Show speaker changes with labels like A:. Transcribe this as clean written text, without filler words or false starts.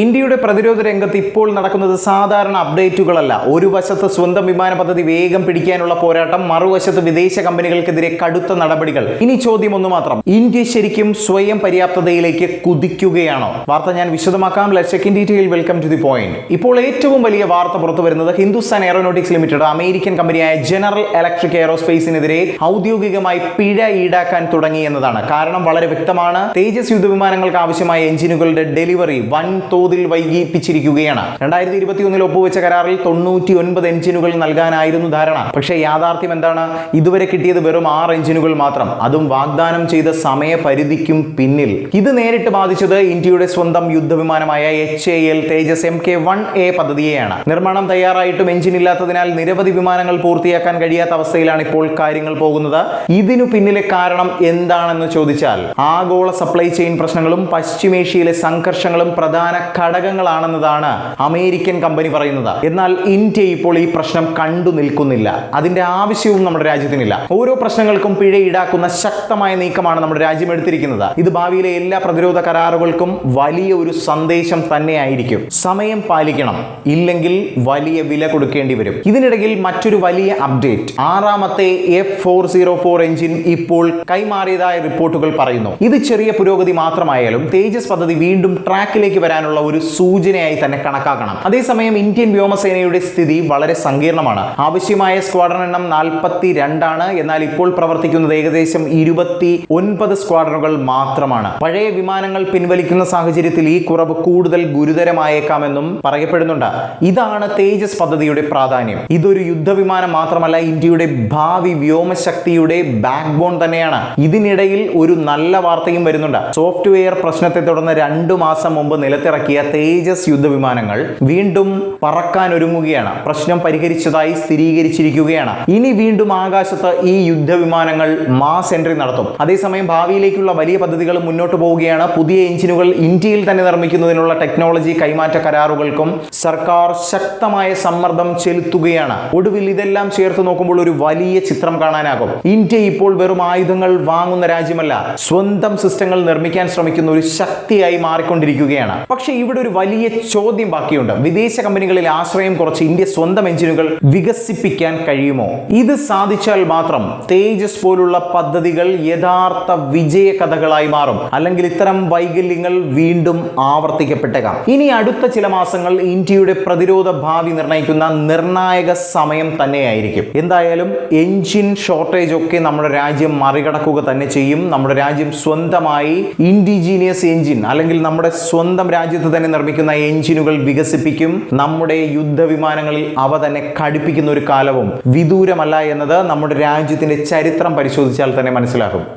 A: ഇന്ത്യയുടെ പ്രതിരോധ രംഗത്ത് ഇപ്പോൾ നടക്കുന്നത് സാധാരണ അപ്ഡേറ്റുകളല്ല. ഒരു വശത്ത് സ്വന്തം വിമാന പദ്ധതി വേഗം പിടിക്കാനുള്ള പോരാട്ടം, മറുവശത്ത് വിദേശ കമ്പനികൾക്കെതിരെ കടുത്ത നടപടികൾ. ഇനി ചോദ്യം ഒന്ന് മാത്രം: ഇന്ത്യ ശരിക്കും സ്വയം പര്യാപ്തതയിലേക്ക് കുതിക്കുകയാണോ? വാർത്ത ഞാൻ വിശദമാക്കാം. Let's check in detail. Welcome to the point. ഇപ്പോൾ ഏറ്റവും വലിയ വാർത്ത പുറത്തു വരുന്നത് ഹിന്ദുസ്ഥാൻ എയറോനോട്ടിക്സ് ലിമിറ്റഡ് അമേരിക്കൻ കമ്പനിയായ ജനറൽ ഇലക്ട്രിക് എയറോസ്പേസിനെതിരെ ഔദ്യോഗികമായി പിഴ ഈടാക്കാൻ തുടങ്ങി എന്നതാണ്. കാരണം വളരെ വ്യക്തമാണ്. തേജസ് യുദ്ധവിമാനങ്ങൾക്ക് ആവശ്യമായ എഞ്ചിനുകളുടെ ഡെലിവറി വൻതോതിൽ വൈകിപ്പിച്ചിരിക്കുകയാണ്. 2021 ഒപ്പുവെച്ച കരാറിൽ 99 എഞ്ചിനുകൾ നൽകാനായിരുന്നു ധാരണ. പക്ഷേ യാഥാർത്ഥ്യം എന്താണ്? ഇതുവരെ കിട്ടിയത് വെറും 6 എഞ്ചിനുകൾ മാത്രം, അതും വാഗ്ദാനം ചെയ്ത സമയപരിധിക്കും പിന്നിൽ. ഇത് നേരിട്ട് ബാധിച്ചത് ഇന്ത്യയുടെ സ്വന്തം യുദ്ധവിമാനമായ HAL തേജസ് Mk-1A പദ്ധതിയെയാണ്. നിർമ്മാണം തയ്യാറായിട്ടും എഞ്ചിൻ ഇല്ലാത്തതിനാൽ നിരവധി വിമാനങ്ങൾ പൂർത്തിയാക്കാൻ കഴിയാത്ത അവസ്ഥയിലാണ് ഇപ്പോൾ കാര്യങ്ങൾ പോകുന്നത്. ഇതിനു പിന്നിലെ കാരണം എന്താണെന്ന് ചോദിച്ചാൽ ആഗോള സപ്ലൈ ചെയിൻ പ്രശ്നങ്ങളും പശ്ചിമേഷ്യയിലെ സംഘർഷങ്ങളും പ്രധാന ഘടകങ്ങളാണെന്നതാണ് അമേരിക്കൻ കമ്പനി പറയുന്നത്. എന്നാൽ ഇന്ത്യ ഇപ്പോൾ ഈ പ്രശ്നം കണ്ടു നിൽക്കുന്നില്ല. അതിന്റെ ആവശ്യവും നമ്മുടെ രാജ്യത്തിനില്ല. ഓരോ പ്രശ്നങ്ങൾക്കും പിഴ ഈടാക്കുന്ന ശക്തമായ നീക്കമാണ് നമ്മുടെ രാജ്യം എടുത്തിരിക്കുന്നത്. ഇത് ഭാവിയിലെ എല്ലാ പ്രതിരോധ കരാറുകൾക്കും വലിയ ഒരു സന്ദേശം തന്നെയായിരിക്കും. സമയം പാലിക്കണം, ഇല്ലെങ്കിൽ വലിയ വില കൊടുക്കേണ്ടി വരും. ഇതിനിടയിൽ മറ്റൊരു വലിയ അപ്ഡേറ്റ്: 6ാമത്തെ F404 എഞ്ചിൻ ഇപ്പോൾ കൈമാറിയതായ റിപ്പോർട്ടുകൾ പറയുന്നു. ഇത് ചെറിയ പുരോഗതി മാത്രമായാലും തേജസ് പദ്ധതി വീണ്ടും ട്രാക്കിലേക്ക് വരാനുള്ള ഒരു സൂചനയായി തന്നെ കണക്കാക്കണം. അതേസമയം ഇന്ത്യൻ വ്യോമസേനയുടെ സ്ഥിതി വളരെ സങ്കീർണമാണ്. ആവശ്യമായ സ്ക്വാഡ്രൺ എണ്ണം 42 ആണ്. എന്നാൽ ഇപ്പോൾ പ്രവർത്തിക്കുന്നത് ഏകദേശം 29 സ്ക്വാഡ്രണുകൾ മാത്രമാണ്. പഴയ വിമാനങ്ങൾ പിൻവലിക്കുന്ന സാഹചര്യത്തിൽ ഈ കുറവ് കൂടുതൽ ഗുരുതരമായേക്കാമെന്നും പറയപ്പെടുന്നുണ്ട്. ഇതാണ് തേജസ് പദ്ധതിയുടെ പ്രാധാന്യം. ഇതൊരു യുദ്ധവിമാനം മാത്രമല്ല, ഇന്ത്യയുടെ ഭാവി വ്യോമശക്തിയുടെ ബാക്ക് ബോൺ തന്നെയാണ്. ഇതിനിടയിൽ ഒരു നല്ല വാർത്തയും വരുന്നുണ്ട്. സോഫ്റ്റ്വെയർ പ്രശ്നത്തെ തുടർന്ന് 2 മാസം മുമ്പ് നിലത്തിറക്കിയ തേജസ് യുദ്ധവിമാനങ്ങൾ വീണ്ടും പറക്കാൻ ഒരുങ്ങുകയാണ്. പ്രശ്നം പരിഹരിച്ചതായി സ്ഥിരീകരിച്ചിരിക്കുകയാണ്. ഇനി വീണ്ടും ആകാശത്ത് ഈ യുദ്ധവിമാനങ്ങൾ മാസ് എൻട്രി നടത്തും. അതേസമയം ഭാവിയിലേക്കുള്ള വലിയ പദ്ധതികൾ മുന്നോട്ട് പോവുകയാണ്. പുതിയ എഞ്ചിനുകൾ ഇന്ത്യയിൽ തന്നെ നിർമ്മിക്കുന്നതിനുള്ള ടെക്നോളജി കൈമാറ്റ കരാറുകൾക്കും സർക്കാർ ശക്തമായ സമ്മർദ്ദം ചെലുത്തുകയാണ്. ഒടുവിൽ ഇതെല്ലാം ചേർത്ത് നോക്കുമ്പോൾ ഒരു വലിയ ചിത്രം കാണാനാകും. ഇന്ത്യ ഇപ്പോൾ വെറും ആയുധങ്ങൾ വാങ്ങുന്ന രാജ്യമല്ല, സ്വന്തം സിസ്റ്റങ്ങൾ നിർമ്മിക്കാൻ ശ്രമിക്കുന്ന ഒരു ശക്തിയായി മാറിക്കൊണ്ടിരിക്കുകയാണ്. പക്ഷേ ഇവിടെ ഒരു വലിയ ചോദ്യം ബാക്കിയുണ്ട്: വിദേശ കമ്പനികളിൽ ആശ്രയം കുറച്ച് ഇന്ത്യ സ്വന്തം എഞ്ചിനുകൾ വികസിപ്പിക്കാൻ കഴിയുമോ? ഇത് സാധിച്ചാൽ മാത്രം തേജസ് പോലുള്ള പദ്ധതികൾ യഥാർത്ഥ വിജയ കഥകളായി മാറും. അല്ലെങ്കിൽ ഇത്തരം വൈകല്യങ്ങൾ വീണ്ടും ആവർത്തിക്കപ്പെട്ടേക്കാം. ഇനി അടുത്ത ചില മാസങ്ങൾ ഇന്ത്യയുടെ പ്രതിരോധ ഭാവി നിർണ്ണയിക്കുന്ന നിർണായക സമയം തന്നെയായിരിക്കും. എന്തായാലും എഞ്ചിൻ ഷോർട്ടേജ് ഒക്കെ നമ്മുടെ രാജ്യം മറികടക്കുക തന്നെ ചെയ്യും. നമ്മുടെ രാജ്യം സ്വന്തമായി ഇൻഡിജീനിയസ് എഞ്ചിൻ, അല്ലെങ്കിൽ നമ്മുടെ സ്വന്തം രാജ്യത്ത് തന്നെ നിർമ്മിക്കുന്ന എഞ്ചിനുകൾ വികസിപ്പിക്കും. നമ്മുടെ യുദ്ധവിമാനങ്ങളിൽ അവ തന്നെ ഘടിപ്പിക്കുന്ന ഒരു കാലവും വിദൂരമല്ല എന്നത് നമ്മുടെ രാജ്യത്തിന്റെ ചരിത്രം പരിശോധിച്ചാൽ തന്നെ മനസ്സിലാകും.